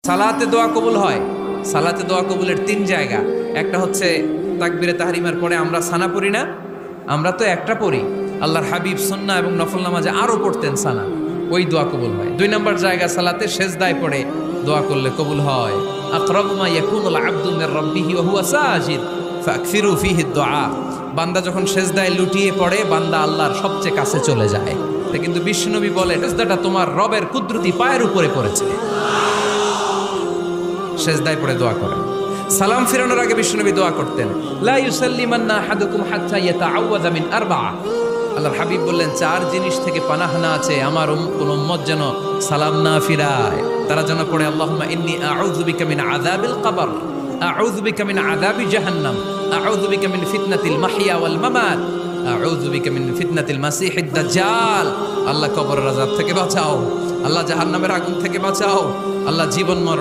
সালাতে দোয়া কবুল হয়। সালাতে দোয়া কবুলের তিন জায়গা। একটা হচ্ছে তাকবীরে তাহরিমার পরে আমরা সানা পড়ি না, আমরা তো একটা পড়ি। আল্লাহর হাবিব সুন্নাহ এবং নফল নামাজে আরো পড়তেন সানা, ওই দোয়া কবুল হয়। দুই নম্বর জায়গা সালাতে সেজদায় পড়ে দোয়া করলে কবুল হয়। আকরাবু মা ইয়াকুনুল আবদু মির রাব্বিহি ওয়া হুয়া সাজিদ ফাকসিরু ফীহি দুআ। বান্দা যখন সেজদায় লুটিয়ে পড়ে, বান্দা আল্লাহর সবচেয়ে কাছে চলে যায়। তা কিন্তু বিশ্বনবী বলে, সেজদাটা তোমার রবের কুদরতি পায়ের উপরে পড়েছে। সেজদায় পড়ে দোয়া করেন। সালাম ফিরানোর আগে বিশ্বনবী দোয়া করতেন, লা ইউসাল্লিমান্না আহাদুকুম হাত্তা ইয়াতাআওয়াযা মিন আরবাআ। আল্লাহর হাবিব বললেন, চার জিনিস থেকে পানাহানা আছে, আমার কোন উম্মত যেন সালাম না ফিরায়। তারা যেন পড়ে, আল্লাহুম্মা ইন্নী আউযু বিকা মিন আযাবিল কবর, আউযু বিকা মিন আযাবি জাহান্নাম, আউযু বিকা মিন ফিতনাতিল মাহইয়া ওয়াল মামাত, আউযু বিকা মিন ফিতনাতিল মাসিহিদ দাজ্জাল। আল্লাহ কবরের আযাব থেকে বাঁচাও, আল্লাহ জাহান্নামের আগুন থেকে বাঁচাও, আল্লাহ জীবন মরণ